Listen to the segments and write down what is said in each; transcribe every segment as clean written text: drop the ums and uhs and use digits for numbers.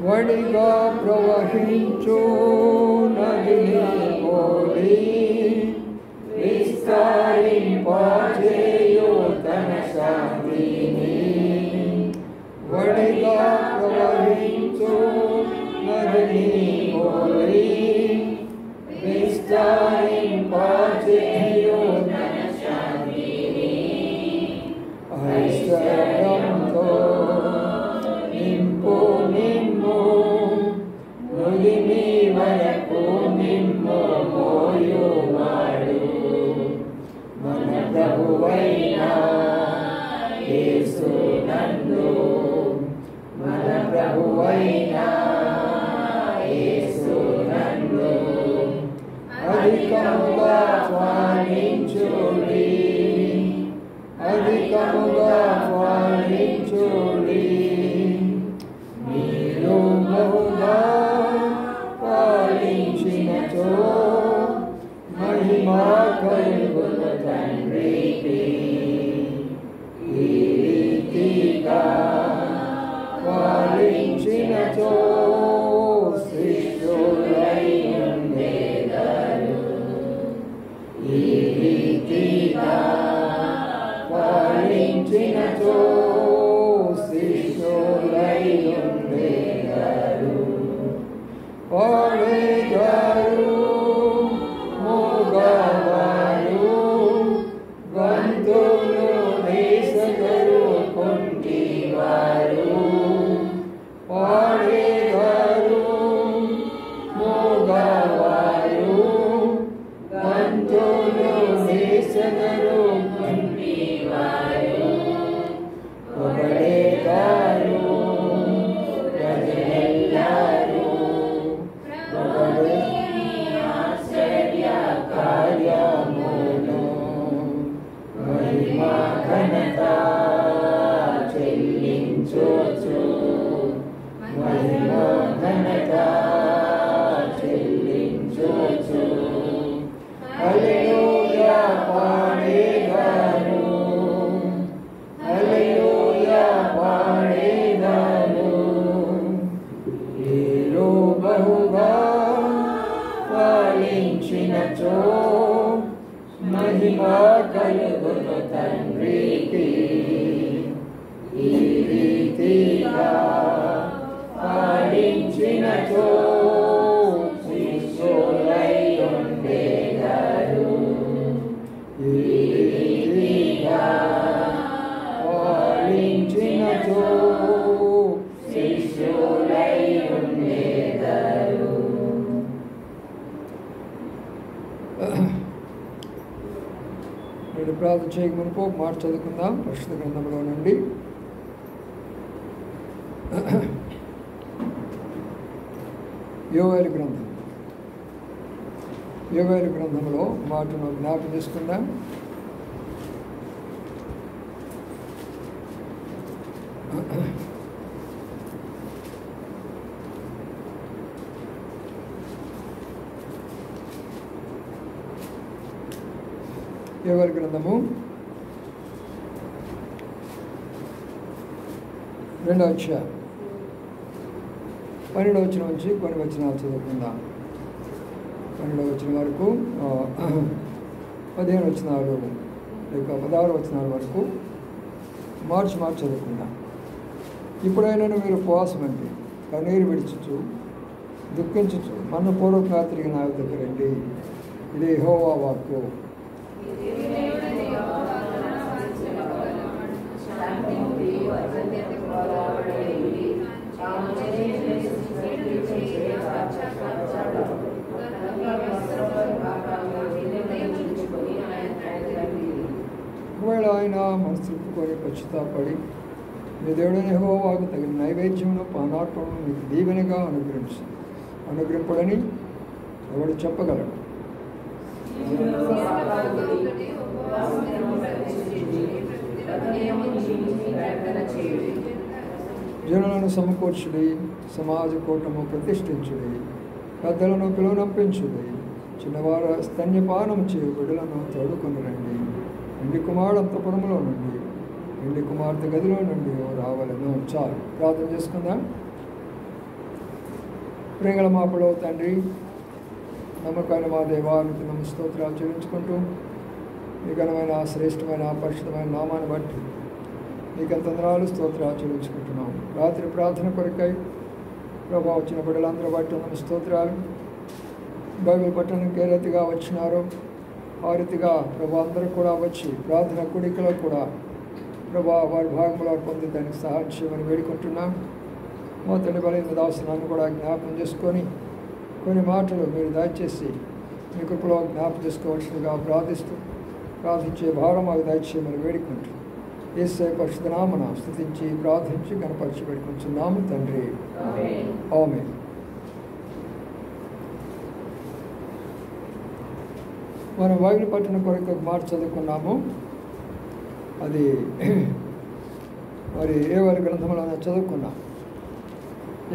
వడిగా ప్రవహించు నదిని పోలి విస్తరింపజేయు తన శాంతిని. వడిగా ప్రవహించు నదిని పోలి విస్తరింపజేయు తన శాంతిని. ఐశ్వర్యంతో నింపు నిమ్ము నులిమి వరకు నిమ్ము మోయువాడు మన ప్రభువైన యేసు నందు. మన ప్రభువైన యేసు నందు అధికముగా ఫలించుడి, అధికముగా ఫలించుడి. మీరు బహుగా ఫలించినచో మహిమ కలుగును తండ్రికి. ఈ రీతిగా ఫలించినచో శిష్యులై ఉండెదరు. ఈ రీతిగా ఫలించినచో శిష్యులై ఉండెదరు. పాడెదరు మోగవారు, గంతులు వేసెదరు కుంటివారు. పాడెదరు మోగవారు, గంతులు వేసెదరు కుంటివారు. పొగడెదరు ప్రజలెల్లరూ, ప్రభుని ఆశ్చర్య కార్యములను. మహిమ ఘనత చెల్లించుచు, మహిమ ఘనత చెల్లించుచు. హల్లెలూయా పాడెదరు, హల్లెలూయా పాడెదరు. మీరు బహుగా ఫలించినచో మహిమ కలుగును తండ్రికి. ఈ రీతిగా ఫలించినచో శిష్యులై ఉండెదరు. ఈ రీతిగా ఫలించినచో శిష్యులై ఉండెదరు. నేడు ప్రార్థన చేయకమునుపు ఒక మాట చదువుకుందాం పరిశుద్ధ గ్రంథంలో నుండి. యోవేలు గ్రంథం, యోవేలు గ్రంథంలో మాటను జ్ఞాపకం చేసుకుందాం. యోవేలు గ్రంథము 2వ అధ్యాయం 12వ వచనం నుంచి కొన్ని వచనాలు చదువుకుందాం. 12వ వచనం వరకు 15 వచనాలు లేక 16 వచనాల వరకు మార్చి చదువుకుందాం. ఇప్పుడైనా మీరు ఉపవాసం అంటే కన్నీరు విడిచుచు దుఃఖించుచు మనపూర్వకంగా తిరిగి నా దగ్గర రండి. ఇది యెహోవా వాక్కు. ఒకవేళ ఆయన మనసు తిప్పుకొని పశ్చాత్తాపడి మీ దేవుడైన యెహోవాకు తగిన నైవేద్యమును పానార్పణను మీకు దీవెనగా అనుగ్రహింపడని ఎవడు చెప్పగలడు? జనులను సమకూర్చుడి, సమాజ కూటము ప్రతిష్ఠించుడి, పెద్దలను పిలువనంపించుడి, చిన్నవారు స్తన్యపానం చేయు బిడ్డలను తోడుకొని రండి. ఇంటి కుమారుడు అంతఃపురములో నుండి పెళ్లి కుమార్తె గదిలో నుండి రావాలను. చాలు, ప్రార్థన చేసుకుందాం. ప్రేమల మాపలో తండ్రి, నమ్మకమైన మా దేవానికి నమ్మ స్తోత్రాలు చెల్లించుకుంటూ మీ ఘనమైన శ్రేష్టమైన పరిశుద్ధమైన నామాన్ని బట్టి నీకంత వందనాలు స్తోత్రాలు చెల్లించుకుంటున్నాం. రాత్రి ప్రార్థన కొరకై ప్రభావ వచ్చిన బిడ్డలందరూ బట్టి నమ్మ స్తోత్రాలు. బైబిల్ పట్టణంకి ఏ రీతిగా వచ్చినారో ఆ రీతిగా ప్రభా అందరూ కూడా వచ్చి ప్రార్థన కూడికలో కూడా ప్రభా వారి భాగంలో పొంది దానికి సహాయం చేయమని వేడుకుంటున్నాం. మా తండ్రి బలైన దాసునాన్ని కూడా జ్ఞాపకం చేసుకొని కొన్ని మాటలు మీరు దయచేసి మీ కృపలో జ్ఞాపకం చేసుకోవాల్సిందిగా ప్రార్థించే భారం మాకు దయచేయమని వేడుకుంటూ యేసయ్య పరిశుద్ధ నామమున స్తుతించి ప్రార్థించి గణపరిచి వేడుకుంటున్నాము తండ్రి. ఆమేన్. మనం బైబిల్ పట్టణ కొరకు ఒక మాట చదువుకున్నాము. అది మరి యోవేలు గ్రంథంలో చదువుకున్నాం.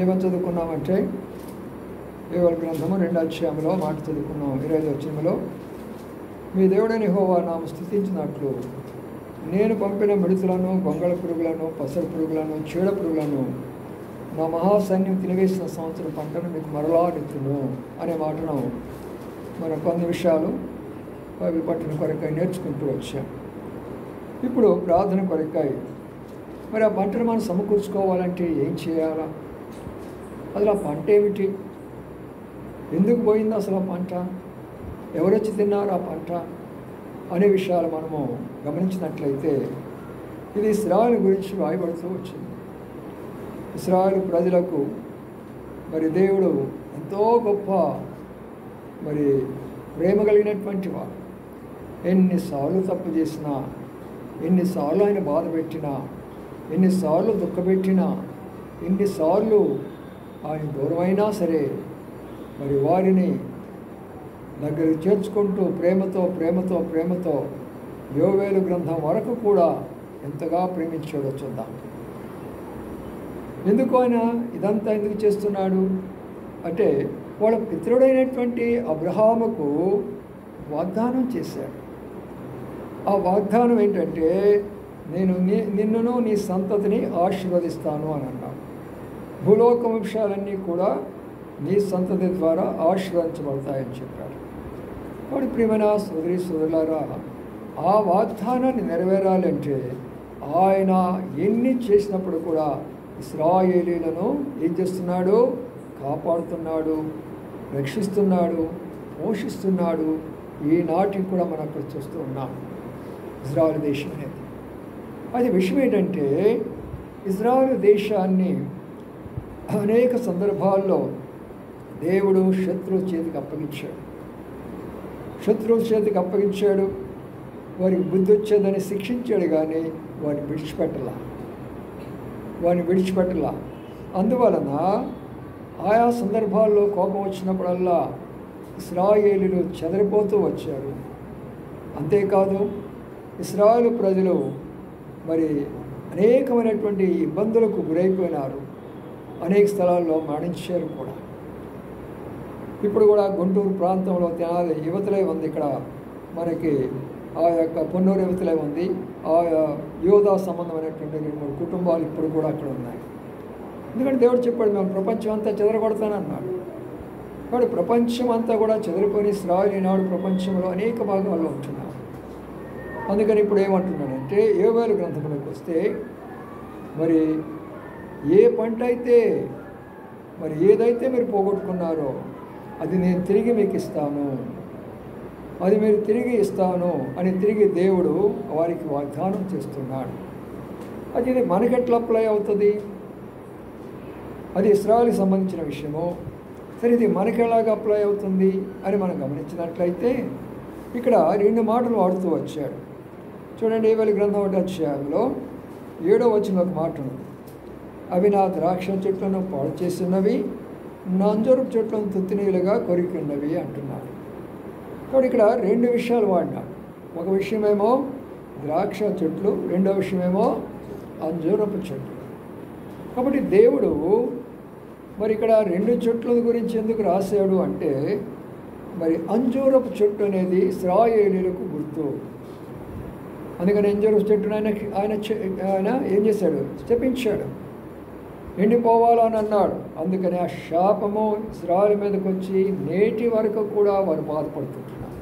ఏమని చదువుకున్నామంటే యోవేలు గ్రంథము 2వ అధ్యాయంలో మాట చదువుకున్నాం. 25వ వచనంలో, మీ దేవుడైన యెహోవా నామ స్తుతించినట్లు నేను పంపిన మిడుతులను, గొంగళ పురుగులను, పసరు పురుగులను, చీడ పురుగులను నా మహాసైన్యం తినివేసిన సంవత్సరం పంటను మీకు మరలా నెత్తును అనే మాటను మనం కొన్ని విషయాలు బైబిల్ పట్టణ కొరకై నేర్చుకుంటూ వచ్చాం. ఇప్పుడు ప్రార్థన కొరకై మరి ఆ పంటను మనం సమకూర్చుకోవాలంటే ఏం చేయాలా? అసలు ఆ పంట ఏమిటి? ఎందుకు పోయింది అసలు ఆ పంట? ఎవరొచ్చి తిన్నారు ఆ పంట అనే విషయాలు మనము గమనించినట్లయితే ఇది ఇశ్రాయేలు గురించి రాయబడుతూ వచ్చింది. ఇశ్రాయేలు ప్రజలకు మరి దేవుడు ఎంతో గొప్ప మరి ప్రేమ కలిగినటువంటి వాడు. ఎన్నిసార్లు తప్పు చేసినా, ఎన్నిసార్లు ఆయన బాధ పెట్టినా, ఎన్నిసార్లు దుఃఖపెట్టినా, ఎన్నిసార్లు ఆయన దూరమైనా సరే మరి వారిని దగ్గరికి చేర్చుకుంటూ ప్రేమతో ప్రేమతో ప్రేమతో యోవేలు గ్రంథం వరకు కూడా ఎంతగా ప్రేమించాడో చూద్దాం. ఎందుకు ఆయన ఇదంతా ఎందుకు చేస్తున్నాడు అంటే వాళ్ళ పితరుడైనటువంటి అబ్రహాముకు వాగ్దానం చేశాడు. ఆ వాగ్దానం ఏంటంటే నేను నిన్నును నీ సంతతిని ఆశీర్వదిస్తాను అని అన్నాడు. భూలోక వంశాలన్నీ కూడా నీ సంతతి ద్వారా ఆశీర్వదించబడతాయని చెప్పాడు. కాబట్టి ప్రియమైన సోదరి సోదరులారా, ఆ వాగ్దానాన్ని నెరవేరాలంటే ఆయన ఎన్ని చేసినప్పుడు కూడా ఇశ్రాయేలీలను ఏం చేస్తున్నాడు? కాపాడుతున్నాడు, రక్షిస్తున్నాడు, పోషిస్తున్నాడు. ఈనాటికి కూడా మనం అక్కడ చూస్తూ ఉన్నాం ఇజ్రాయెల్ దేశం అనేది. అది విషయం ఏంటంటే ఇజ్రాయెల్ దేశాన్ని అనేక సందర్భాల్లో దేవుడు శత్రువు చేతికి అప్పగించాడు. వారికి బుద్ధి వచ్చేదని శిక్షించాడు, కానీ వారిని విడిచిపెట్టలా. అందువలన ఆయా సందర్భాల్లో కోపం వచ్చినప్పుడల్లా ఇశ్రాయేలీయులు చెదరిపోతూ వచ్చారు. అంతేకాదు ఇశ్రాయేలు ప్రజలు మరి అనేకమైనటువంటి ఇబ్బందులకు గురైపోయినారు. అనేక స్థలాల్లో మరణించారు కూడా. ఇప్పుడు కూడా గుంటూరు ప్రాంతంలో తెనాలి యువతలే ఉంది. ఇక్కడ మనకి ఆ యొక్క పొన్నూరు యువతలే ఉంది. ఆ యోధా సంబంధమైనటువంటి 2-3 కుటుంబాలు ఇప్పుడు కూడా అక్కడ ఉన్నాయి. ఎందుకంటే దేవుడు చెప్పాడు, మేము ప్రపంచం అంతా చెదరగొడతానన్నాడు. కాబట్టి ప్రపంచం అంతా కూడా చెదిరిపోయి ఇశ్రాయేలు ఈనాడు ప్రపంచంలో అనేక భాగాల్లో ఉంటున్నారు. అందుకని ఇప్పుడు ఏమంటున్నాడంటే యోవేలు గ్రంథంలోకి వస్తే మరి ఏ పంట అయితే మరి ఏదైతే మీరు పోగొట్టుకున్నారో అది నేను తిరిగి మీకు ఇస్తాను, అది మీరు తిరిగి ఇస్తాను అని తిరిగి దేవుడు వారికి వాగ్దానం చేస్తున్నాడు. అది మనకెట్లా అప్లై అవుతుంది? అది ఇశ్రాయేలుకి సంబంధించిన విషయము. సరే, ఇది మనకి ఎలాగ అప్లై అవుతుంది అని మనం గమనించినట్లయితే ఇక్కడ 2 మాటలు వాడుతూ వచ్చాడు. చూడండి, యోవేలు గ్రంథం 1వ అధ్యాయంలో 7వ వచనంలో ఒక మాట ఉంది. అవి నా ద్రాక్ష చెట్లను పాడు చేసినవి, నా అంజూరపు చెట్లను తుత్తినీలుగా కొరికిన్నవి అంటున్నాడు. కాబట్టి ఇక్కడ 2 విషయాలు వాడినాడు. ఒక విషయమేమో ద్రాక్ష చెట్లు, రెండో విషయమేమో అంజూరపు చెట్లు. కాబట్టి దేవుడు మరి ఇక్కడ 2 చెట్ల గురించి ఎందుకు రాశాడు అంటే మరి అంజూరపు చెట్టు అనేది ఇశ్రాయేలీయులకు గుర్తు. అందుకని ఎంజరు చెట్టును ఆయన ఏం చేశాడు? శపించాడు, ఎండిపోవాలని అన్నాడు. అందుకని ఆ శాపము ఇశ్రాయేలు మీదకి వచ్చి నేటి వరకు కూడా వారు బాధపడుతుంటున్నారు.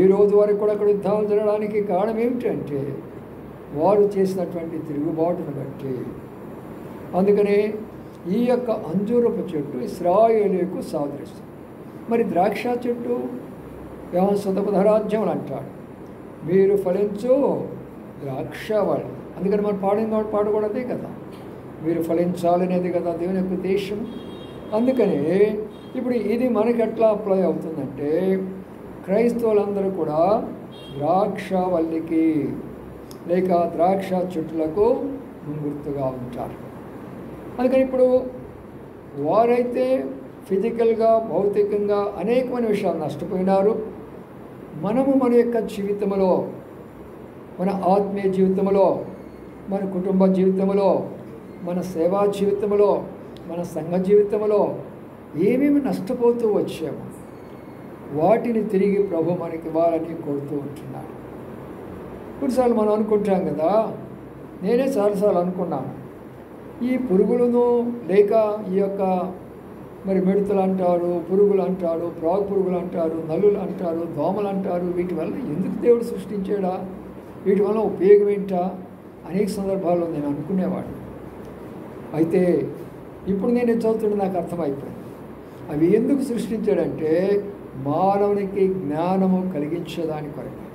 ఈ రోజు వరకు కూడా అక్కడ యుద్ధాలు జరగడానికి కారణం ఏమిటంటే వారు చేసినటువంటి తిరుగుబాటును బట్టి. అందుకనే ఈ యొక్క అంజూరపు చెట్టు ఇశ్రాయేలుకు సాదృశ్యం. మరి ద్రాక్ష చెట్టు శతపథరాజ్యం అంటాడు, మీరు ఫలించు ద్రాక్ష వాళ్ళు. అందుకని మనం పాడిన పాట కూడా అదే కదా, మీరు ఫలించాలనేది కదా దేవుని యొక్క ఉద్దేశం. అందుకని ఇప్పుడు ఇది మనకి ఎట్లా అప్లై అవుతుందంటే క్రైస్తవులందరూ కూడా ద్రాక్షవల్లికి లేక ద్రాక్ష చెట్లకు గుర్తుగా ఉంటారు. అందుకని ఇప్పుడు వారైతే ఫిజికల్గా భౌతికంగా అనేకమైన విషయాలు నష్టపోయినారు. మనము మన యొక్క జీవితంలో, మన ఆత్మీయ జీవితంలో, మన కుటుంబ జీవితంలో, మన సేవా జీవితంలో, మన సంఘ జీవితంలో ఏమేమి నష్టపోతూ వచ్చామో వాటిని తిరిగి ప్రభు మనకి ఇవ్వాలని కోరుతూ ఉంటున్నాడు. కొన్నిసార్లు మనం అనుకుంటాం కదా, నేనే చాలాసార్లు అనుకున్నాను, ఈ పురుగులను లేక ఈ యొక్క మరి మిడతలు అంటారు, పురుగులు అంటారు, ప్రాగు పురుగులు అంటారు, నల్లులు అంటారు, దోమలు అంటారు, వీటి వల్ల ఎందుకు దేవుడు సృష్టించాడా, వీటి వల్ల ఉపయోగం ఏంటా అనేక సందర్భాల్లో నేను అనుకునేవాడు. అయితే ఇప్పుడు నేను చదువుతుంటే నాకు అర్థమైపోయింది, అవి ఎందుకు సృష్టించాడంటే మానవునికి జ్ఞానము కలిగించేదాని కొరకే,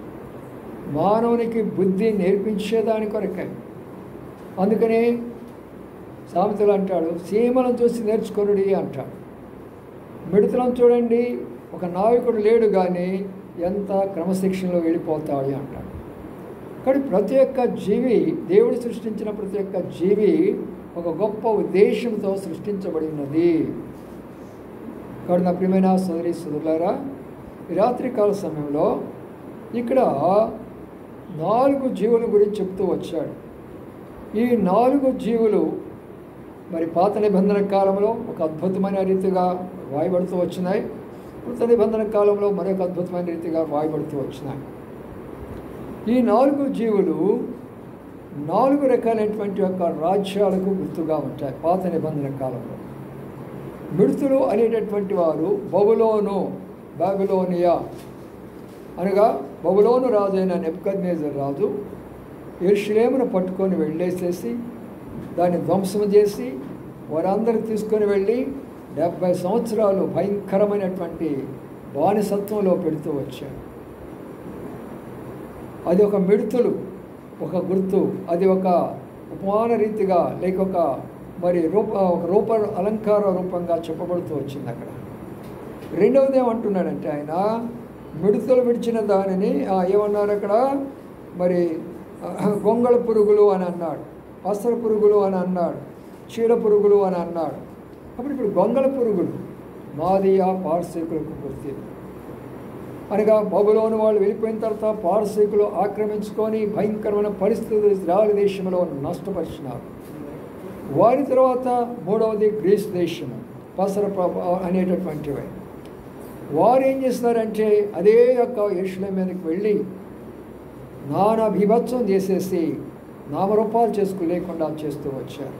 మానవునికి బుద్ధి నేర్పించేదాని కొరకే. అందుకనే సామెతలు అంటాడు, సీమలను చూసి నేర్చుకొనుడి అంటాడు. మిడతలను చూడండి, ఒక నాయకుడు లేడు కానీ ఎంత క్రమశిక్షణలో వెళ్ళిపోతాడు అంటాడు. కానీ ప్రతి ఒక్క జీవి, దేవుడు సృష్టించిన ప్రతి ఒక్క జీవి ఒక గొప్ప ఉద్దేశంతో సృష్టించబడినది. కాబట్టి నా ప్రియమైన సోదరి సోదరులారా, ఈ రాత్రికాల సమయంలో ఇక్కడ 4 జీవుల గురించి చెప్తూ వచ్చాడు. ఈ 4 జీవులు మరి పాత నిబంధన కాలంలో ఒక అద్భుతమైన రీతిగా వాయబడుతూ వచ్చినాయి, కృత నిబంధన కాలంలో మరొక అద్భుతమైన రీతిగా వాయబడుతూ వచ్చినాయి. ఈ 4 జీవులు 4 రకాలైనటువంటి యొక్క రాజ్యాలకు గుర్తుగా ఉంటాయి. పాత నిబంధన కాలంలో మిడతలు అనేటటువంటి వారు బాబిలోనియా అనగా బబులోను రాజు అయిన నెబుకద్నెజర్ రాజు యెరూషలేమును పట్టుకొని వెళ్ళేసేసి దాన్ని ధ్వంసం చేసి వారందరూ తీసుకొని వెళ్ళి 70 సంవత్సరాలు భయంకరమైనటువంటి బానిసత్వంలో పెడుతూ వచ్చాడు. అది ఒక మిడతలు ఒక గుర్తు, అది ఒక ఉపమాన రీతిగా లేక ఒక రూప అలంకార రూపంగా చెప్పబడుతూ వచ్చింది అక్కడ. రెండవది ఏమంటున్నాడంటే ఆయన మిడతలు విడిచిన దానిని ఏమన్నారు అక్కడ, మరి గొంగళ పురుగులు అని అన్నాడు, పసర పురుగులు అని అన్నాడు, చీడ పురుగులు అని అన్నాడు. అప్పుడు ఇప్పుడు గొంగళ పురుగులు మాదియా పార్శీకులకు గుర్తు. అనగా బబులోను వాళ్ళు వెళ్ళిపోయిన తర్వాత పార్శీకులు ఆక్రమించుకొని భయంకరమైన పరిస్థితులు ఇశ్రాయేలు దేశంలో నష్టపరిచినారు. వారి తర్వాత 3వది గ్రీస్ దేశము, పసర అనేటటువంటివి. వారు ఏం చేస్తున్నారంటే అదే యొక్క యెరూషలేము మీదకి వెళ్ళి నానా బీభత్సం చేసేసి నామరూపాలు లేకుండా చేస్తూ వచ్చారు.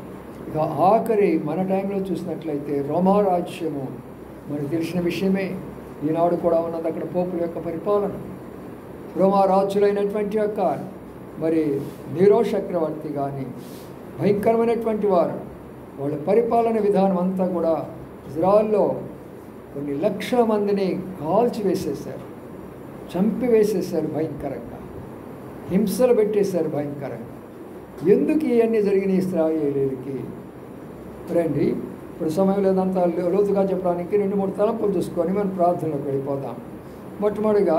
ఇక ఆఖరి మన టైంలో చూసినట్లయితే రోమా రాజ్యము మనకు తెలిసిన విషయమే, ఈనాడు కూడా ఉన్నది అక్కడ పోపుల యొక్క పరిపాలన. రోమా రాజులైనటువంటి యొక్క మరి నీరో చక్రవర్తి కానీ భయంకరమైనటువంటి వారు, వాళ్ళ పరిపాలన విధానం అంతా కూడా ఇజ్రాయెల్లో కొన్ని లక్షల మందిని కాల్చి వేసేశారు, చంపివేసేశారు భయంకరంగా, హింసలు పెట్టేశారు భయంకరంగా. ఎందుకు ఇవన్నీ జరిగినాయి ఇశ్రాయేలీయులకి? రండి, ఇప్పుడు సమయం లేదంతా లోతుగా చెప్పడానికి 2-3 తలంపులు చూసుకొని మనం ప్రార్థనలోకి వెళ్ళిపోదాం. మొట్టమొదటిగా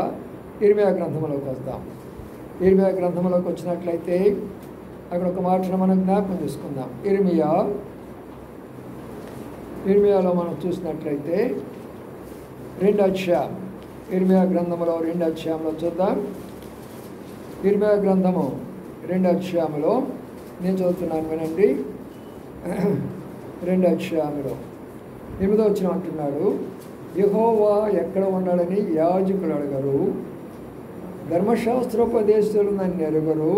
ఇర్మియా గ్రంథంలోకి వస్తాం. ఇర్మియా గ్రంథంలోకి వచ్చినట్లయితే అక్కడ ఒక మాటను మనం జ్ఞాపకం చేసుకుందాం. ఇర్మియాలో మనం చూసినట్లయితే 2వ అధ్యాయం, ఇర్మియా గ్రంథంలో 2వ అధ్యాయంలో చూద్దాం. ఇర్మియా గ్రంథము 2వ అధ్యాయంలో నేను చదువుతున్నాను, వినండి. 2వ అధ్యాయంలో 8వ వచనం అంటున్నాడు, యెహోవా ఎక్కడ ఉన్నాడని యాజకులు అడగరు, ధర్మశాస్త్రోపదేశాలు నన్ను ఎరుగరు,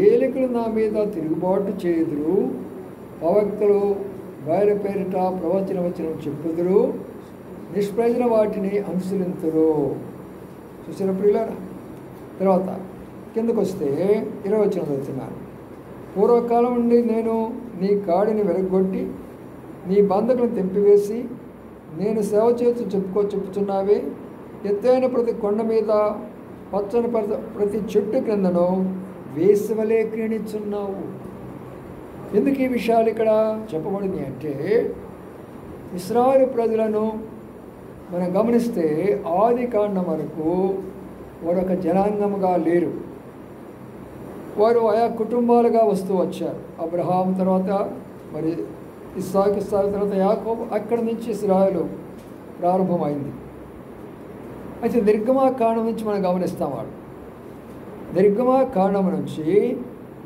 ఏలికలు నా మీద తిరుగుబాటు చేయుదురు, ప్రవక్తలు బయలు పేరిట ప్రవచనం చెప్పుదురు, నిష్ప్రయోజన వాటిని అనుసరింతురు. చూసిన ప్రియులారా, తర్వాత కిందకు వస్తే 20 వచనం చదువుతున్నారు. పూర్వకాలం నుండి నేను నీ కాడిని వెరగొట్టి నీ బంధకులను తెంపివేసి నేను సేవ చేస్తూ చెప్పుచున్నావే. ఎత్తైన ప్రతి కొండ మీద పచ్చని ప్రతి చెట్టు క్రిందను వేసవలే క్రీణించున్నావు. ఎందుకు ఈ విషయాలు ఇక్కడ చెప్పబడింది అంటే, ఇశ్రాయేలు ప్రజలను మనం గమనిస్తే ఆది కాండం వరకు వారు ఒక జనాంగముగా లేరు. వారు ఆయా కుటుంబాలుగా వస్తూ వచ్చారు. అబ్రహాం తర్వాత మరి ఇస్సాకు తర్వాత యాకోబు, అక్కడి నుంచి ఇశ్రాయేలు ప్రారంభమైంది. అయితే నిర్గమాకాండం నుంచి మనం గమనిస్తాం. వాడు నిర్గమాకాండం నుంచి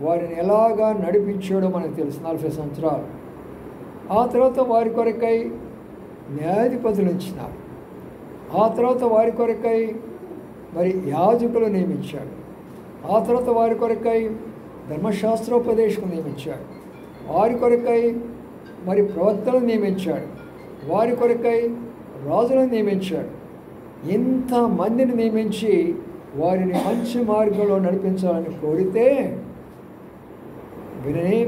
వారిని ఎలాగా నడిపించాడో మనకు తెలుసు. 40 సంవత్సరాలు. ఆ తర్వాత వారి కొరకై న్యాయాధిపతులు ఇచ్చినారు. ఆ తర్వాత వారి కొరకై మరి యాజకులు నియమించాడు. ఆ తర్వాత వారి కొరకై ధర్మశాస్త్రోపదేశకులు నియమించాడు. వారి కొరకై మరి ప్రవక్తలను నియమించాడు. వారి కొరకై రాజులను నియమించాడు. ఇంతమందిని నియమించి వారిని మంచి మార్గంలో నడిపించాలని కోరితే విననే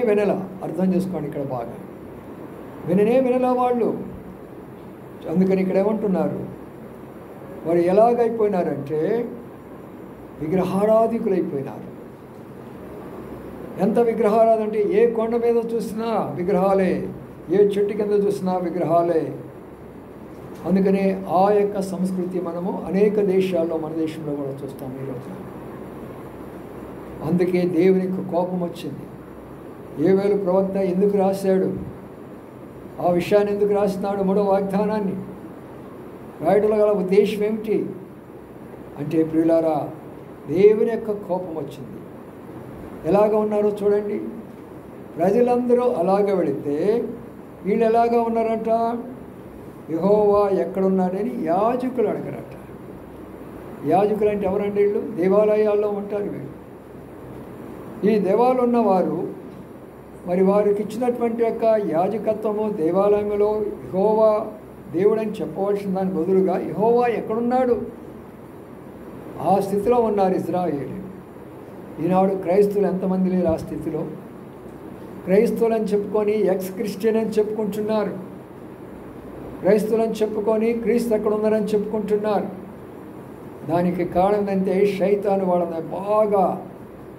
వినల. అర్థం చేసుకోండి ఇక్కడ బాగా. వినల వాళ్ళు. అందుకని ఇక్కడ ఏమంటున్నారు, వారు ఎలాగైపోయినారంటే విగ్రహారాధికులైపోయినారు. ఎంత విగ్రహారాధంటే ఏ కొండ మీద చూసినా విగ్రహాలే, ఏ చెట్టు కింద చూసినా విగ్రహాలే. అందుకనే ఆ యొక్క సంస్కృతి మనము అనేక దేశాల్లో, మన దేశంలో కూడా చూస్తాం ఈరోజు. అందుకే దేవునికి కోపం వచ్చింది. యోవేలు ప్రవక్త ఎందుకు రాశాడు ఆ విషయాన్ని, ఎందుకు రాస్తున్నాడు 3వ వాగ్దానాన్ని? రాయడంలో గల ఉద్దేశం ఏమిటి అంటే, ప్రియులారా, దేవుని యొక్క కోపం వచ్చింది. ఎలాగ ఉన్నారో చూడండి. ప్రజలందరూ అలాగ వెళితే వీళ్ళు ఎలాగా ఉన్నారంట, యెహోవా ఎక్కడున్నాడని యాజకులు అడగరట. యాజకులు అంటే ఎవరండి? వీళ్ళు దేవాలయాల్లో ఉంటారు. వీళ్ళు ఈ దేవాలయం ఉన్నవారు మరి వారికి ఇచ్చినటువంటి యొక్క యాజకత్వము దేవాలయంలో యెహోవా దేవుడని చెప్పవలసిన దాని బదులుగా యెహోవా ఎక్కడున్నాడు ఆ స్థితిలో ఉన్నారు ఇశ్రాయేలు. ఈనాడు క్రైస్తవులు ఎంతమంది లేరు ఆ స్థితిలో? క్రైస్తవులని చెప్పుకొని ఎక్స్ క్రిస్టియన్ అని చెప్పుకుంటున్నారు. క్రైస్తవులని చెప్పుకొని క్రీస్తు ఎక్కడ ఉన్నారని చెప్పుకుంటున్నారు. దానికి కారణం ఏంటంటే శైతాను వాళ్ళని బాగా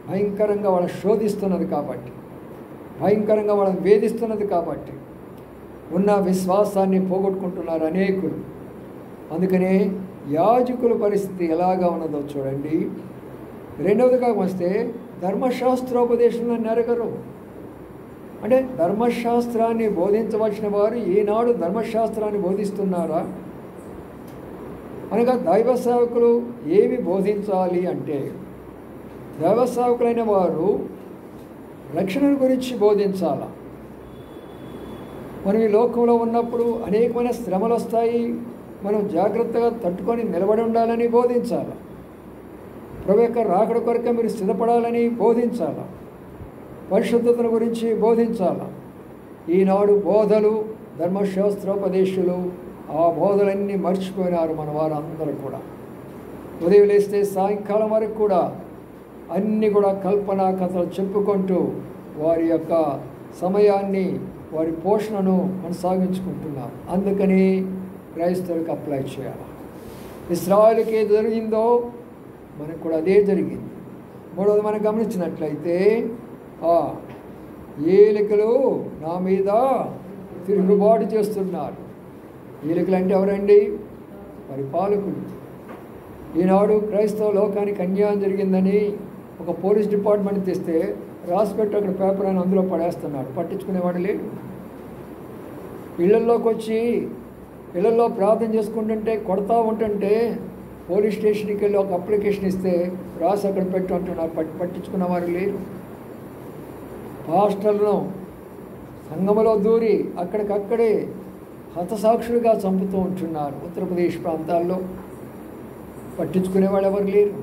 భయంకరంగా వాళ్ళని శోధిస్తున్నది కాబట్టి, భయంకరంగా వాళ్ళని వేధిస్తున్నది కాబట్టి ఉన్న విశ్వాసాన్ని పోగొట్టుకుంటున్నారు అనేకులు. అందుకనే యాజకుల పరిస్థితి ఎలాగా ఉన్నదో చూడండి. రెండవదిగా వస్తే ధర్మశాస్త్రోపదేశంలో నెరగరు. అంటే ధర్మశాస్త్రాన్ని బోధించవలసిన వారు ఈనాడు ధర్మశాస్త్రాన్ని బోధిస్తున్నారా? అనగా దైవ సేవకులు ఏమి బోధించాలి అంటే, దైవ సేవకులైన వారు రక్షణ గురించి బోధించాల. మనం ఈ లోకంలో ఉన్నప్పుడు అనేకమైన శ్రమలు వస్తాయి, మనం జాగ్రత్తగా తట్టుకొని నిలబడి ఉండాలని బోధించాలి. ప్రభు యొక్క రాకడ కొరకు మీరు సిద్ధపడాలని బోధించాలి. పరిశుద్ధతను గురించి బోధించాలి. ఈనాడు బోధలు, ధర్మశాస్త్రోపదేశులు ఆ బోధలన్నీ మర్చిపోయినారు మన వారందరూ కూడా. ఉదయం లేస్తే సాయంకాలం వరకు కూడా అన్నీ కూడా కల్పనా కథలు చెప్పుకుంటూ వారి యొక్క సమయాన్ని, వారి పోషణను కొనసాగించుకుంటున్నారు. అందుకని క్రైస్తవులకు అప్లై చేయాలి. ఇశ్రాయేలుకి ఏది జరిగిందో మనకు కూడా అదే జరిగింది. మూడవది మనం గమనించినట్లయితే, ఏలికలు నా మీద తిరుగుబాటు చేస్తున్నారు. ఏలికలు అంటే ఎవరండి? పరిపాలకులు. ఈనాడు క్రైస్తవ లోకానికి అన్యాయం జరిగిందని ఒక పోలీస్ డిపార్ట్మెంట్ తెస్తే రాసిపెట్టి అక్కడ పేపర్ అని అందులో పడేస్తున్నాడు. పట్టించుకునేవాడు లేడు. ఇళ్లల్లోకి వచ్చి ఇళ్లలో ప్రార్థన చేసుకుంటుంటే, కొడతా ఉంటుంటే పోలీస్ స్టేషన్కి వెళ్ళి ఒక అప్లికేషన్ ఇస్తే రాసి అక్కడ పెట్టు అంటున్నారు. పట్టించుకున్నవారు లేరు. పాస్టర్లను సంఘములో దూరి అక్కడికక్కడే హతసాక్షులుగా చంపుతూ ఉంటున్నారు. ఉత్తరప్రదేశ్ ప్రాంతాల్లో పట్టించుకునే వాళ్ళు ఎవరు లేరు.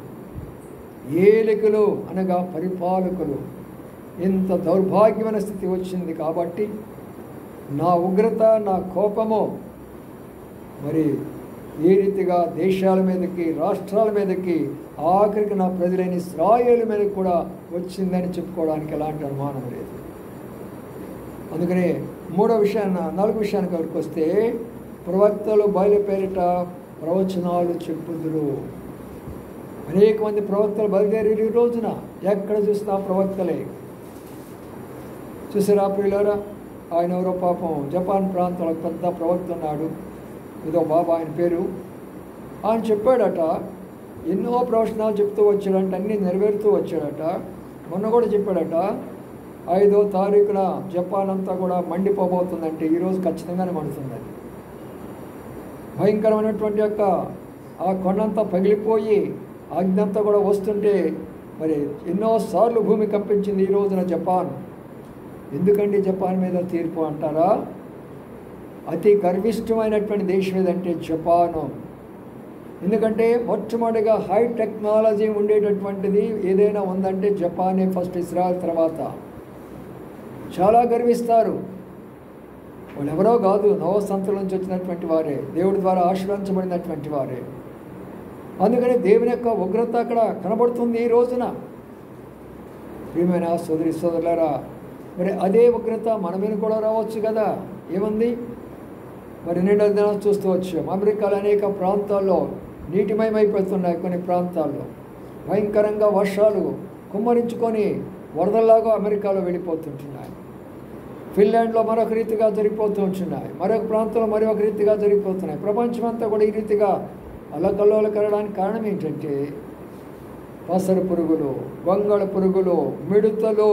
ఏలికలు అనగా పరిపాలకులు. ఇంత దౌర్భాగ్యమైన స్థితి వచ్చింది కాబట్టి నా ఉగ్రత, నా కోపము మరి ఏ రీతిగా దేశాల మీదకి, రాష్ట్రాల మీదకి, ఆఖరికి నా ప్రజలైన ఇశ్రాయేలు మీదకి కూడా వచ్చిందని చెప్పుకోవడానికి ఎలాంటి అనుమానం లేదు. అందుకనే నాలుగో విషయానికి వరకు వస్తే, ప్రవక్తలు బయలుపేరిట ప్రవచనాలు చెప్పుదురు. అనేక మంది ప్రవక్తలు బయలుదేరి ఈ రోజున ఎక్కడ చూసినా ప్రవక్తలే. చూసారా ప్రియులారా, ఆయన ఎవరో పాపం జపాన్ ప్రాంతంలో పెద్ద ప్రవక్త ఉన్నాడు, ఏదో బాబా ఆయన పేరు. ఆయన చెప్పాడట, ఎన్నో ప్రవచనాలు చెప్తూ వచ్చాడంట, అన్నీ నెరవేరుతూ వచ్చాడట. మొన్న కూడా చెప్పాడట, 5వ తారీఖున జపాన్ అంతా కూడా మండిపోబోతుందంటే ఈరోజు ఖచ్చితంగానే మండుతుందని. భయంకరమైనటువంటి యొక్క ఆ కొండంతా పగిలిపోయి అగ్ని అంతా కూడా వస్తుంటే మరి ఎన్నోసార్లు భూమి కంపించింది ఈ రోజున జపాన్. ఎందుకండి జపాన్ మీద తీర్పు అంటారా? అతి గర్విష్టమైనటువంటి దేశం ఏదంటే జపాను. ఎందుకంటే మొట్టమొదటిగా హై టెక్నాలజీ ఉండేటటువంటిది ఏదైనా ఉందంటే జపానే ఫస్ట్, ఇజ్రాయెల్ తర్వాత. చాలా గర్విస్తారు. వాళ్ళు ఎవరో కాదు, నవసంతుల నుంచి వచ్చినటువంటి వారే, దేవుడి ద్వారా ఆశీర్వదించబడినటువంటి వారే. అందుకని దేవుని యొక్క ఉగ్రత అక్కడ కనబడుతుంది ఈ రోజున. ప్రియమైన సోదరులారా, మరి అదే ఉగ్రత మన మీద కూడా రావచ్చు కదా. ఏముంది మరి నిండు దినాలు చూస్తూ వచ్చాం. అమెరికాలో అనేక ప్రాంతాల్లో నీటిమయమైపోతున్నాయి. కొన్ని ప్రాంతాల్లో భయంకరంగా వర్షాలు కుమ్మరించుకొని వరదల్లాగా అమెరికాలో వెళ్ళిపోతుంటున్నాయి. ఫిన్లాండ్లో మరొక రీతిగా జరిగిపోతూ ఉంటున్నాయి. మరొక ప్రాంతంలో మరొక రీతిగా జరిగిపోతున్నాయి. ప్రపంచమంతా కూడా ఈ రీతిగా అల్లకల్లోలు కలగడానికి కారణం ఏంటంటే పసరు పురుగులు, గొంగళ పురుగులు, మిడుతలు,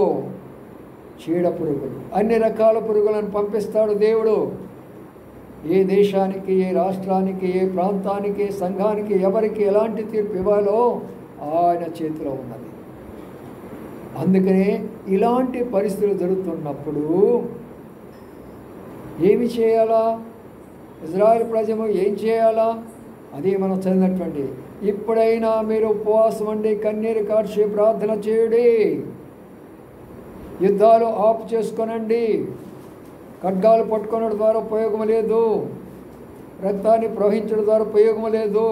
చీడ పురుగులు, అన్ని రకాల పురుగులను పంపిస్తాడు దేవుడు. ఏ దేశానికి, ఏ రాష్ట్రానికి, ఏ ప్రాంతానికి, సంఘానికి ఎవరికి ఎలాంటి తీర్పు ఇవ్వాలో ఆయన చేతిలో ఉన్నది. అందుకనే ఇలాంటి పరిస్థితులు జరుగుతున్నప్పుడు ఏమి చేయాలా? ఇజ్రాయెల్ ప్రజలు ఏం చేయాలా? అది మనం చదివినటువంటి, ఇప్పుడైనా మీరు ఉపవాసం ఉండి కన్నీరు కార్చి ప్రార్థన చేయుడి, యుద్ధాలు ఆపు చేసుకొనండి. ఖడ్గాలు పట్టుకోవడం ద్వారా ఉపయోగం లేదు, రక్తాన్ని ప్రవహించడం ద్వారా ఉపయోగం లేదు.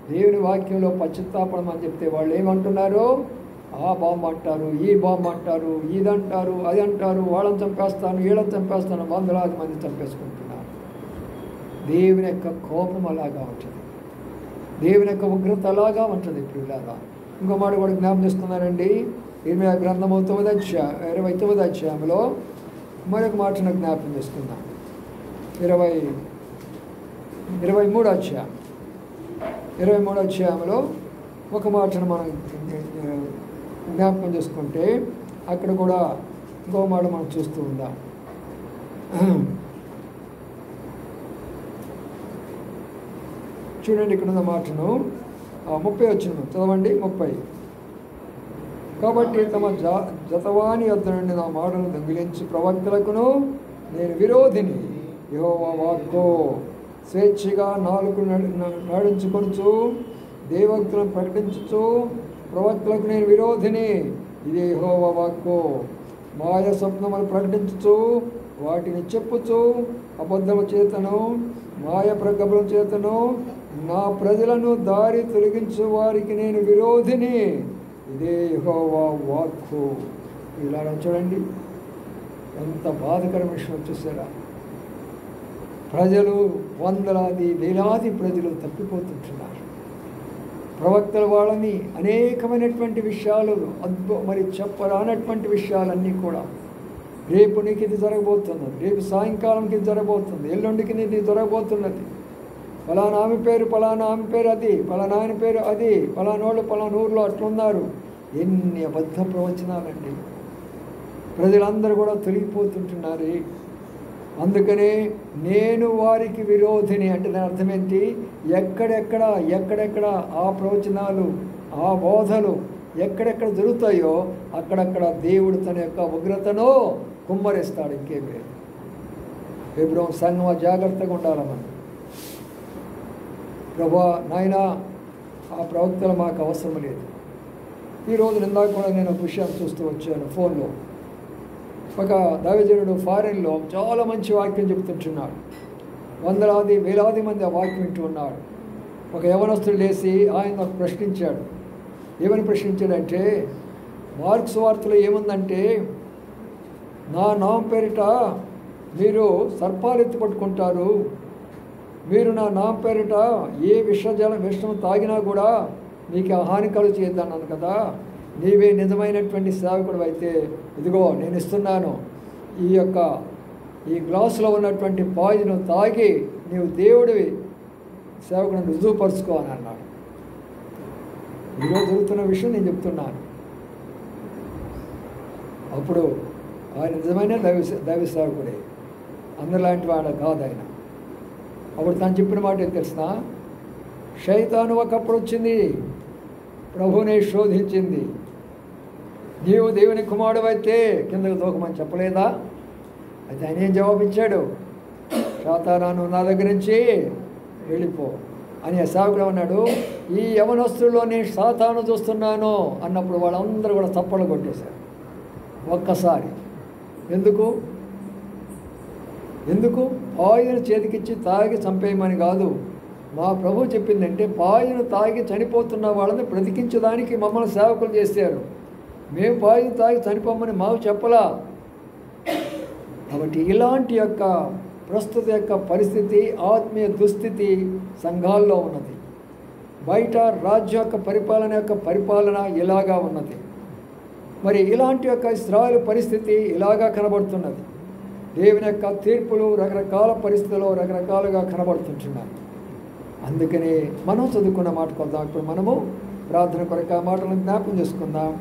దేవుని వాక్యంలో పశ్చాత్తాపడం అని చెప్తే వాళ్ళు ఏమంటున్నారు? ఆ బాంబు అంటారు, ఈ బాంబు అంటారు, ఇదంటారు, అది అంటారు, వాళ్ళని చంపేస్తాను, వీళ్ళని చంపేస్తాను, వందలాది మంది చంపేసుకుంటున్నారు. దేవుని యొక్క కోపం అలాగా ఉంటుంది, దేవుని యొక్క ఉగ్రత అలాగా ఉంటుంది. ప్రియులారా, ఇంకో మాట కూడా జ్ఞాపం చేస్తున్నారండి. 20వ గ్రంథము 29వ అధ్యాయంలో మరొక మాటను జ్ఞాపకం చేసుకుందాం. 23వ అధ్యాయంలో ఒక మాటను మనం జ్ఞాపకం చేసుకుంటే అక్కడ కూడా ఇంకో మాట మనం చూస్తూ ఉందాం. చూడండి, ఇక్కడ ఉన్న మాటను 30 వచ్చిన చదవండి. 30. కాబట్టి తమ జతవాని వద్ద నుండి నా మాటను దొంగిలించి ప్రవక్తలకును నేను విరోధిని, యెహోవా వాక్కు. స్వేచ్ఛగా నాలుగు నడించుకొనుచు దేవోక్తులను ప్రకటించుచు ప్రవక్తలకు నేను విరోధిని, ఇదే యెహోవా వాక్కు. మాయ స్వప్నములు ప్రకటించుచు వాటిని చెప్పుచు అబద్ధముల చేతను మాయ ప్రగబల చేతను నా ప్రజలను దారి తొలగించు వారికి నేను విరోధిని, ఇదే యెహోవా వాక్కు. ఇలా చూడండి, ఎంత బాధకరమైన విషయం చూసారా. ప్రజలు వందలాది వేలాది ప్రజలు తప్పిపోతుంటున్నారు. ప్రవక్తల వాళ్ళని అనేకమైనటువంటి విషయాలు మరి చెప్పరానటువంటి విషయాలన్నీ కూడా, రేపు నీకు ఇది జరగబోతున్నది, రేపు సాయంకాలంకి ఇది జరగబోతుంది, ఎల్లుండికి ఇది జరగబోతున్నది, ఫలానా ఆమె పేరు అది, ఫలానా ఆయన పేరు అది, ఫలానోళ్ళు ఫలానా ఊర్లో అట్లున్నారు. ఎన్ని అబద్ధ ప్రవచనాలండి. ప్రజలందరూ కూడా తొలగిపోతుంటున్నారు. అందుకనే నేను వారికి విరోధిని అంటే దాని అర్థం ఏంటి? ఎక్కడెక్కడ ఆ ప్రవచనాలు, ఆ బోధలు ఎక్కడెక్కడ జరుగుతాయో అక్కడక్కడ దేవుడు తన యొక్క ఉగ్రతను కుమ్మరిస్తాడు. ఇంకేమే హెబ్రోన్ సంఘం జాగ్రత్తగా ఉండాలి మనం. ప్రభా నాయనా, ఆ ప్రవక్తలు మాకు అవసరం లేదు. ఈరోజు ఇందాక కూడా నేను ఒక విషయం చూస్తూ వచ్చాను ఫోన్లో. ఒక దైవజనుడు ఫారెన్లో చాలా మంచి వాక్యం చెబుతుంటున్నాడు. వందలాది వేలాది మంది ఆ వాక్యం వింటూ ఉన్నాడు. ఒక యవనస్తుడు లేచి ఆయన ప్రశ్నించాడు. ఏమని ప్రశ్నించాడంటే, మార్క్స్ వార్తలో ఏముందంటే, నా నామం పేరిట మీరు సర్పాలు ఎత్తి పట్టుకుంటారు, మీరు నా నామం పేరిట ఏ విషం తాగినా కూడా నీకు హాని కలుగు చేయొద్దన్నాను కదా. నీవే నిజమైనటువంటి సేవకుడు అయితే ఇదిగో నేను ఇస్తున్నాను, ఈ గ్లాసులో ఉన్నటువంటి పాయిజను తాగి నీవు దేవుడివి సేవకుడిని రుజువుపరుచుకో అని అన్నాడు. ఈరోజు జరుగుతున్న విషయం నేను చెప్తున్నాను. అప్పుడు ఆయన నిజమైన దైవ సేవకుడే, అందరిలాంటి వాడు కాదు ఆయన. అప్పుడు తను చెప్పిన మాట ఏం తెలిసిన, శైతాను ఒకప్పుడు వచ్చింది, ప్రభువుని శోధించింది, నీవు దేవుని కుమారుడు అయితే కిందకు దూకమని చెప్పలేదా? అయితే ఆయన ఏం జవాబిచ్చాడు, సాతాను నా దగ్గర నుంచి వెళ్ళిపో అని సేవకుడు అన్నాడు. ఈ యవనస్తుల్లో నేను సాతాను చూస్తున్నాను అన్నప్పుడు వాళ్ళందరూ కూడా చప్పట్లు కొట్టేశారు ఒక్కసారి. ఎందుకు పాయిజను చేతికిచ్చి తాగి చంపేయమని కాదు. మా ప్రభు చెప్పిందంటే పాయిజను తాగి చనిపోతున్న వాళ్ళని బ్రతికించడానికి మమ్మల్ని సేవకులు చేశారు. మేము పాయిజను తాగి చనిపోమని మాకు చెప్పలా. కాబట్టి ఇలాంటి ప్రస్తుత పరిస్థితి, ఆత్మీయ దుస్థితి సంఘాల్లో ఉన్నది. బయట రాజ్య పరిపాలన ఇలాగా ఉన్నది. మరి ఇలాంటి ఇశ్రాయేలు పరిస్థితి ఇలాగా కనబడుతున్నది. దేవుని తీర్పులు రకరకాల పరిస్థితుల్లో రకరకాలుగా కనబడుతుంటున్నాయి. అందుకని మనం చదువుకున్న మాట కొద్దాం. ఇప్పుడు మనము ప్రార్థన కొరకు ఆ మాటలను జ్ఞాపకం చేసుకుందాం.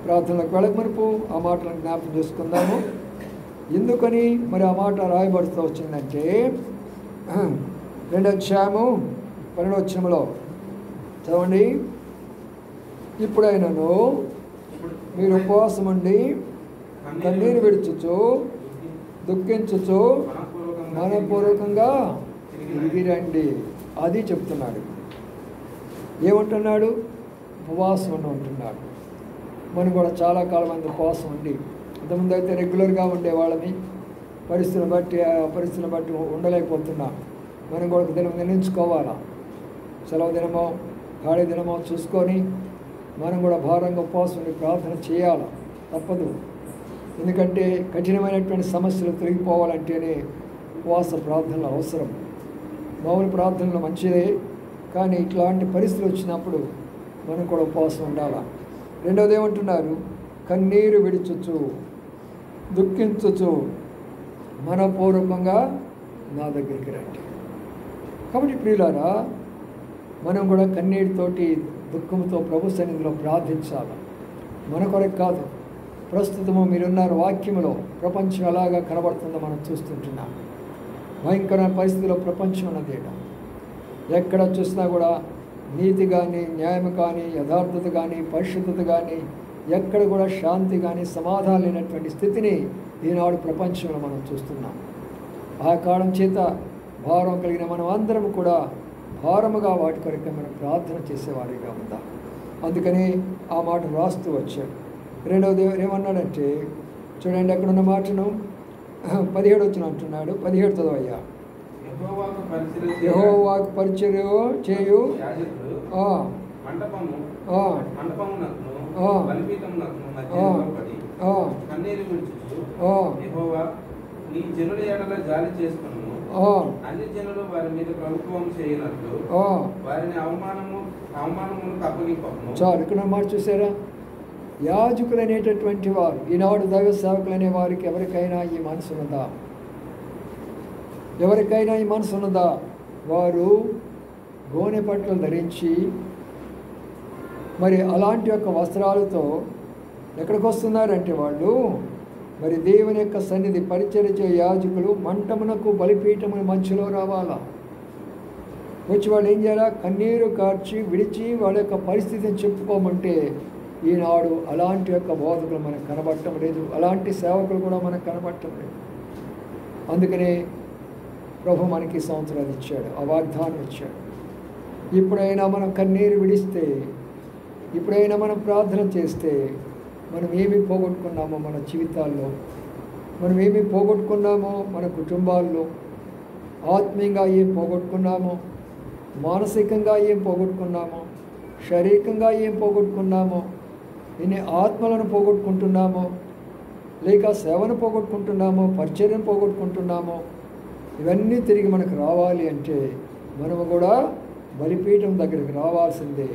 ప్రార్థనలకు వెళ్ళకమునుపు ఆ మాటలను జ్ఞాపకం చేసుకుందాము. ఎందుకని మరి ఆ మాట రాయబడుతూ వచ్చిందంటే 2వ అధ్యాయము 12వ వచనంలో చదవండి. ఇప్పుడైనను మీరు ఉపవాసం ఉండి కన్నీరు విడుచుచు దుఃఖించుచు మనపూర్వకంగా తిరిగి రండి. అది చెప్తున్నాడు. ఏమంటున్నాడు? ఉపవాసం ఉంటున్నాడు. మనం కూడా చాలా కాలం మంది ఉపవాసం ఉండి, ఇంతకుముందు అయితే రెగ్యులర్గా ఉండేవాళ్ళని, పరిస్థితులను బట్టి ఉండలేకపోతున్నాం. మనం కూడా దినం నిర్ణయించుకోవాలా. సెలవు దినమో ఖాళీ దినమో చూసుకొని మనం కూడా భారంగా ఉపవాసం ఉండి ప్రార్థన చేయాలి. తప్పదు. ఎందుకంటే కఠినమైనటువంటి సమస్యలు తొలగిపోవాలంటేనే ఉపవాస ప్రార్థనలు అవసరం. మామూలు ప్రార్థనలు మంచిదే, కానీ ఇట్లాంటి పరిస్థితులు వచ్చినప్పుడు మనం కూడా ఉపవాసం ఉండాలి. రెండవది ఏమంటున్నారు? కన్నీరు విడుచుచు దుఃఖించుచు మనపూర్వకంగా నా దగ్గరికి రండి. కాబట్టి ప్రియులారా, మనం కూడా కన్నీటితోటి దుఃఖంతో ప్రభు సన్నిధిలో ప్రార్థించాలి. మన కొరకు కాదు. ప్రస్తుతము మీరున్నారు వాక్యములో ప్రపంచం ఎలాగా కనబడుతుందో మనం చూస్తుంటున్నాం. భయంకరమైన పరిస్థితిలో ప్రపంచం ఉన్నది. ఎక్కడ చూసినా కూడా నీతి కానీ, న్యాయం కానీ, యథార్థత కానీ, పరిశుద్ధత కానీ, ఎక్కడ కూడా శాంతి కానీ, సమాధానం లేనటువంటి స్థితిని ఈనాడు ప్రపంచంలో మనం చూస్తున్నాం. ఆ కారణం చేత భారం కలిగిన మనం అందరం కూడా భారముగా వాటి కొరకు మనం ప్రార్థన చేసేవారిగా ఉందాం. అందుకని ఆ మాట రాస్తూ వచ్చాడు. రెండవది ఏమన్నాడంటే, చూడండి అక్కడున్న మాటను 17 వచ్చిన అంటున్నాడు. 17 చదవయ్యా. యెహోవాకు పరిచర్య చేయు అన్ని జనులు వారి మీద ప్రభుత్వం చేయనట్లు వారిని అవమానములకు అప్పగింపము. చాలు. ఇక్కడ మాట చూసారా? యాజకులు అనేటటువంటి వారు, ఈనాడు దైవ సేవకులు అనే వారికి ఎవరికైనా ఈ మనసు ఉన్నదా? ఎవరికైనా ఈ మనసు ఉన్నదా? వారు గోనె పట్లు ధరించి మరి అలాంటి వస్త్రాలతో ఎక్కడికి వస్తున్నారంటే వాళ్ళు మరి దేవుని సన్నిధి పరిచర్య చేయ యాజకులు మంటమునకు బలిపీఠముని మధ్యలో రావాలా. వచ్చి వాళ్ళు ఏం చేయాలా? కన్నీరు కార్చి విడిచి వాళ్ళ పరిస్థితిని చెప్పుకోమంటే ఈనాడు అలాంటి బోధకులు మనకు కనబడటం లేదు. అలాంటి సేవకులు కూడా మనకు కనబడటం లేదు. అందుకనే ప్రభు మనకి సంవత్సరాలు ఇచ్చాడు, ఆ వాగ్దానం ఇచ్చాడు. ఇప్పుడైనా మనం కన్నీరు విడిస్తే, ఇప్పుడైనా మనం ప్రార్థన చేస్తే, మనం ఏమి పోగొట్టుకున్నామో మన జీవితాల్లో, మనం ఏమి పోగొట్టుకున్నామో మన కుటుంబాల్లో, ఆత్మీయంగా ఏం పోగొట్టుకున్నామో, మానసికంగా ఏం పోగొట్టుకున్నామో, శారీరకంగా ఏం పోగొట్టుకున్నామో, ఎన్ని ఆత్మలను పోగొట్టుకుంటున్నామో, లేక సేవను పోగొట్టుకుంటున్నామో, పరిచర్యను పోగొట్టుకుంటున్నామో, ఇవన్నీ తిరిగి మనకు రావాలి అంటే మనము కూడా బలిపీఠం దగ్గరికి రావాల్సిందే.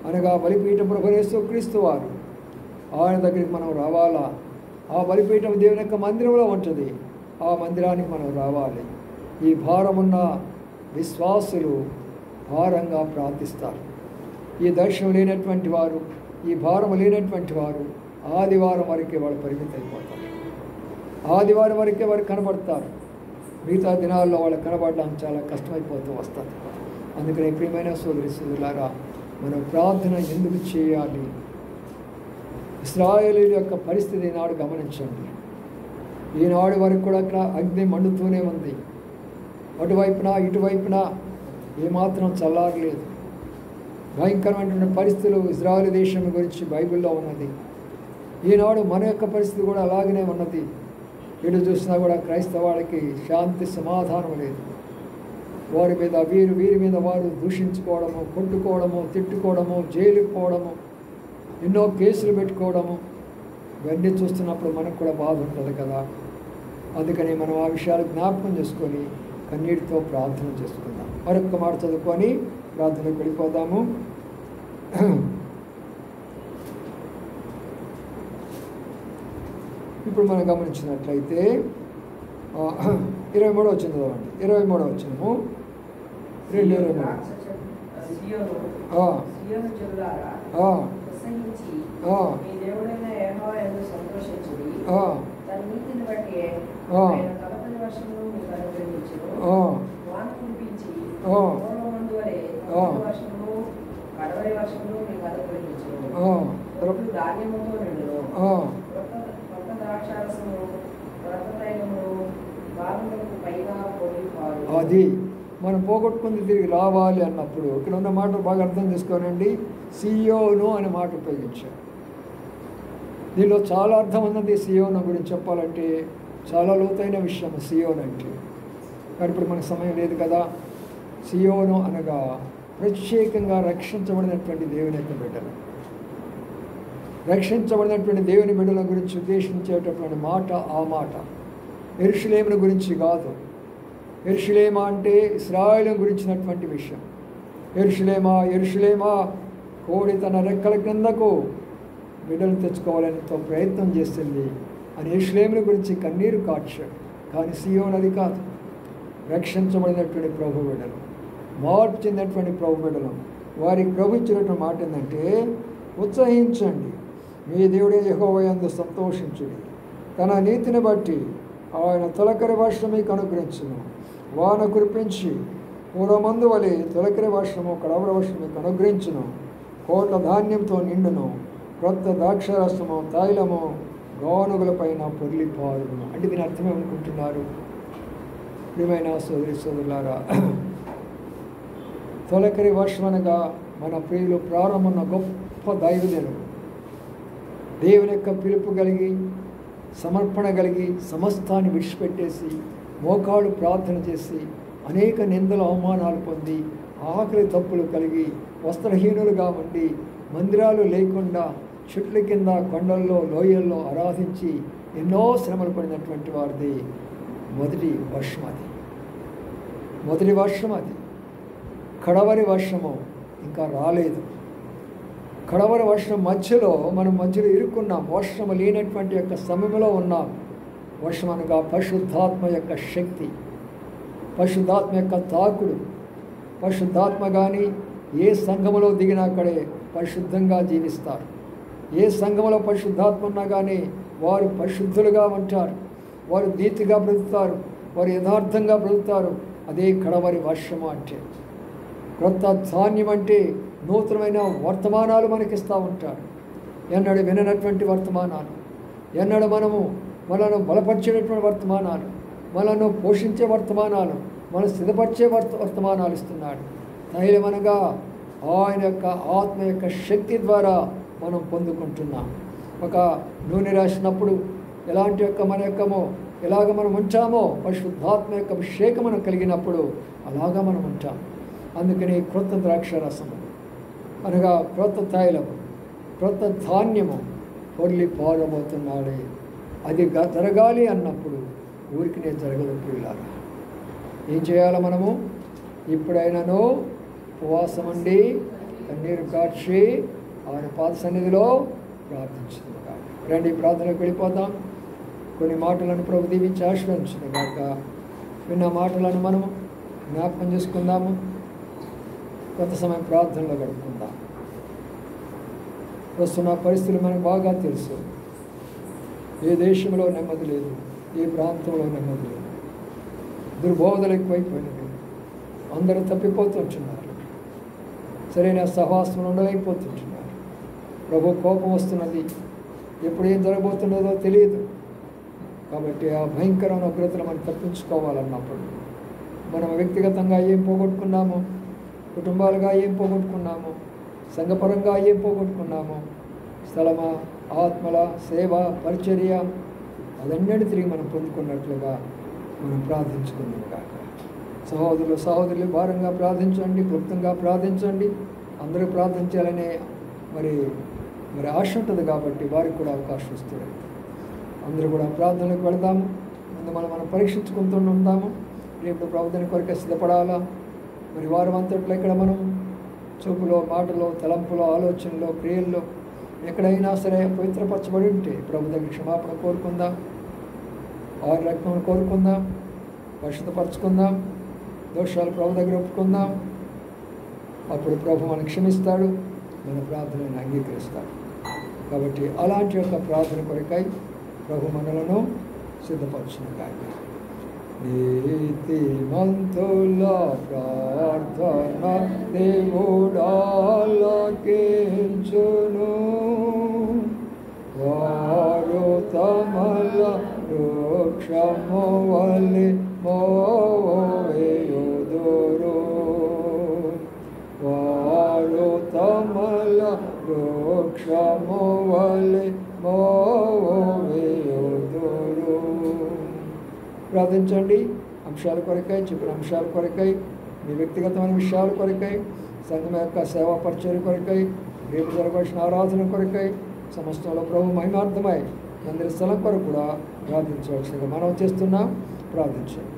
అనగా బలిపీఠం ప్రభువు యేసుక్రీస్తు వారు, ఆయన దగ్గరికి మనం రావాలా. ఆ బలిపీఠం దేవుని యొక్క మందిరంలో ఉంటుంది, ఆ మందిరానికి మనం రావాలి. ఈ భారమున్న విశ్వాసులు భారంగా ప్రార్థిస్తారు. ఈ దర్శనం లేనటువంటి వారు, ఈ భారం లేనటువంటి వారు ఆదివారం వరకే వాళ్ళు పరిమితి అయిపోతారు. ఆదివారం వరకే వారు కనబడతారు, మిగతా దినాల్లో వాళ్ళు కనబడడం చాలా కష్టమైపోతూ వస్తుంది. అందుకని ప్రియమైన సోదరి సోదరులారా, మనం ప్రార్థన ఎందుకు చేయాలి? ఇశ్రాయేలీయుల యొక్క పరిస్థితి ఈనాడు గమనించండి. ఈనాడు వరకు కూడా అక్కడ అగ్ని మండుతూనే ఉంది, అటువైపున ఇటువైపున ఏమాత్రం చల్లారలేదు. భయంకరమైనటువంటి పరిస్థితులు ఇజ్రాయేల్ దేశం గురించి బైబిల్లో ఉన్నది. ఈనాడు మన యొక్క పరిస్థితి కూడా అలాగనే ఉన్నది. ఎటు చూసినా కూడా క్రైస్తవాళ్ళకి శాంతి సమాధానం లేదు. వారి మీద వీరి మీద వారు దూషించుకోవడము, కొట్టుకోవడము, తిట్టుకోవడము, జైలుకి పోవడము, ఎన్నో కేసులు పెట్టుకోవడము, ఇవన్నీ చూస్తున్నప్పుడు మనకు కూడా బాధ ఉంటుంది కదా. అందుకని మనం ఆ విషయాలు జ్ఞాపకం చేసుకొని కన్నీటితో ప్రార్థన చేసుకుందాం. మరొక మాట చదువుకొని ప్రార్థనకు వెళ్ళిపోదాము. ఇప్పుడు మనం గమనించినట్లయితే 23వ వచనం చదవండి. 23వ వచనము 2:23. అది మనం పోగొట్టుకుంది తిరిగి రావాలి అన్నప్పుడు ఇక్కడ ఉన్న మాట బాగా అర్థం చేసుకోనండి. సియోను అనే మాట ఉపయోగించారు. దీనిలో చాలా అర్థం ఉన్నది. సియోను గురించి చెప్పాలంటే చాలా లోతైన విషయం సియోను అంటే. కానీ ఇప్పుడు మనకు సమయం లేదు కదా. సియోను అనగా ప్రత్యేకంగా రక్షించబడినటువంటి దేవుని యొక్క బిడ్డలు. రక్షించబడినటువంటి దేవుని బిడ్డల గురించి ఉద్దేశించేటటువంటి మాట ఆ మాట. యెరూషలేమును గురించి కాదు. యెరూషలేమా అంటే ఇశ్రాయేలు గురించినటువంటి విషయం. యెరూషలేమా యెరూషలేమా, కోడి తన రెక్కల క్రిందకు బిడ్డలు తెచ్చుకోవాలని ఎంతో ప్రయత్నం చేస్తుంది అని యెరూషలేమును గురించి కన్నీరు కార్చాడు. కానీ సియోను అది కాదు. రక్షించబడినటువంటి ప్రభు బిడ్డలు, మార్పు చెందినటువంటి ప్రభు బిడ్డలు, వారికి ప్రభు ఇచ్చినటువంటి మాట ఏంటంటే, ఉత్సహించండి, మీ దేవుడే యెహోవా యందు సంతోషించుడి, తన నీతిని బట్టి ఆయన తొలకరి వర్షం మీకు అనుగ్రహించును, వాన కురిపించి పూర్వమందు వలె తొలకరి వర్షము కడవర వర్షం మీకు అనుగ్రహించును, కోట్ల ధాన్యంతో నిండును, క్రొత్త ద్రాక్షరసము తైలము గోనుగులపైన పొర్లిపారును. అంటే దీని అర్థం ఏమనుకుంటున్నారు ప్రియమైన సోదరి సోదరులారా? తొలకరి వర్షం అనగా మన ప్రియులు ప్రారంభమున్న గొప్ప దైవజనుడు, దేవుని యొక్క పిలుపు కలిగి సమర్పణ కలిగి సమస్తాన్ని విడిచిపెట్టేసి మోకాళ్ళు ప్రార్థన చేసి అనేక నిందలు అవమానాలు పొంది ఆకలి తప్పులు కలిగి వస్త్రహీనులుగా ఉండి మందిరాలు లేకుండా చెట్ల కింద కొండల్లో లోయల్లో ఆరాధించి ఎన్నో శ్రమలు పడినటువంటి వారిది మొదటి వర్షం అది. మొదటి వర్షం అది. కడవరి వర్షము ఇంకా రాలేదు. కడవరి వర్షం మధ్యలో మనం మధ్యలో ఇరుక్కున్నాం. వర్షము లేనటువంటి యొక్క సమయంలో ఉన్నాం. వర్షం అనగా పరిశుద్ధాత్మ యొక్క శక్తి, పరిశుద్ధాత్మ యొక్క తాకుడు. పరిశుద్ధాత్మ కానీ ఏ సంఘములో దిగినా అక్కడే పరిశుద్ధంగా జీవిస్తారు. ఏ సంఘములో పరిశుద్ధాత్మ ఉన్నా కానీ వారు పరిశుద్ధులుగా ఉంటారు, వారు నీతిగా బ్రతుకుతారు, వారు యథార్థంగా బ్రతుకుతారు. అదే కడవరి వర్షము అంటే. క్రొత్త ధాన్యం అంటే నూతనమైన వర్తమానాలు మనకిస్తూ ఉంటారు. ఎన్నడూ విననటువంటి వర్తమానాలు, ఎన్నడూ మనను బలపరిచేటటువంటి వర్తమానాలు, మనను పోషించే వర్తమానాలు, మనం సిద్ధపరిచే వర్తమానాలు ఇస్తున్నాడు. తైలమనగా ఆయన యొక్క ఆత్మ యొక్క శక్తి ద్వారా మనం పొందుకుంటున్నాం. ఒక నూనె రాసినప్పుడు ఎలాంటి యొక్క మన యొక్కమో ఎలాగ మనం ఉంటామో పరిశుద్ధాత్మ యొక్క అభిషేకం మనం కలిగినప్పుడు అలాగా మనం ఉంటాం. అందుకని క్రొత్త ద్రాక్షరసము అనగా క్రొత్త తైలము, క్రొత్త ధాన్యము పొర్లి పారబోతున్నాడే. అది జరగాలి అన్నప్పుడు ఊరికినే జరగదు పిల్లారా. ఏం చేయాలి మనము? ఇప్పుడైనాను ఉపవాసం ఉండి కన్నీరు కార్చి ఆయన పాద సన్నిధిలో ప్రార్థించింది కాక. రండి ప్రార్థనకు వెళ్ళిపోతాం. కొన్ని మాటలను ప్రభు దీవించి ఆశ్రయించింది కాక. విన్న మాటలను మనము జ్ఞాపకం చేసుకుందాము. కొంత సమయం ప్రార్థనలో గడుపుకుందాం. వస్తున్న పరిస్థితులు మనకు బాగా తెలుసు. ఏ దేశంలో నెమ్మది లేదు, ఏ ప్రాంతంలో నెమ్మది లేదు. దుర్బోధలు ఎక్కువైపోయినవి. అందరూ తప్పిపోతుంటున్నారు. సరైన సహవాసం ఉండలేకపోతుంటున్నారు. ప్రభు కోపం వస్తున్నది. ఎప్పుడు ఏం జరగబోతున్నదో తెలియదు. కాబట్టి ఆ భయంకరమైన ఉగ్రతను మనం తప్పించుకోవాలన్నప్పుడు మనం వ్యక్తిగతంగా ఏం పోగొట్టుకున్నాము, కుటుంబాలుగా ఏం పోగొట్టుకున్నాము, సంఘపరంగా ఏం పోగొట్టుకున్నాము, స్థలమ, ఆత్మల, సేవ, పరిచర్య అదన్నిటి తిరిగి మనం పొందుకున్నట్లుగా మనం ప్రార్థించుకుందాం కాక. సహోదరులు భారంగా ప్రార్థించండి, క్లుప్తంగా ప్రార్థించండి. అందరూ ప్రార్థించాలనే మరి ఆశ ఉంటుంది కాబట్టి వారికి కూడా అవకాశం ఇస్తుంది. అందరూ కూడా ప్రార్థనలకు వెళదాము. ముందు మనం పరీక్షించుకుంటూ ఉంటాము. రేపు ప్రార్థన కొరకే సిద్ధపడాలా. మరి వారం అంతట్లో ఇక్కడ మనం చూపులో, మాటలో, తలంపులో, ఆలోచనలో, క్రియల్లో ఎక్కడైనా సరే పవిత్రపరచబడి ఉంటే ప్రభు దగ్గర క్షమాపణ కోరుకుందాం. వారి రక్తం కోరుకుందాం, పరిశుద్ధపరచుకుందాం, దోషాలు ప్రభు దగ్గర ఒప్పుకుందాం. అప్పుడు ప్రభు మనకు క్షమిస్తాడు, మన ప్రార్థనను అంగీకరిస్తాడు. కాబట్టి అలాంటి యొక్క ప్రార్థన కొరకై ప్రభు మనలను సిద్ధపరచును కాక. నీతిమంతుల ప్రార్థన దేవుడాలకించును, వారు తమల వృక్షము వలె మోవేయుదురు, వారు తమల వృక్షము వలె మోవేయుదురు. ప్రార్థించండి. అంశాల కొరకై, చెప్పిన అంశాల కొరకై, మీ వ్యక్తిగతమైన విషయాల కొరకై, సంఘం యొక్క సేవా పరిచర్య కొరకై, రేపు జరగవలసిన ఆరాధన కొరకై, సమస్తంలో ప్రభు మహిమార్థమై మందిర స్థలం కొరకు కూడా ప్రార్థించవలసిందిగా మనం చేస్తున్నాం. ప్రార్థించండి.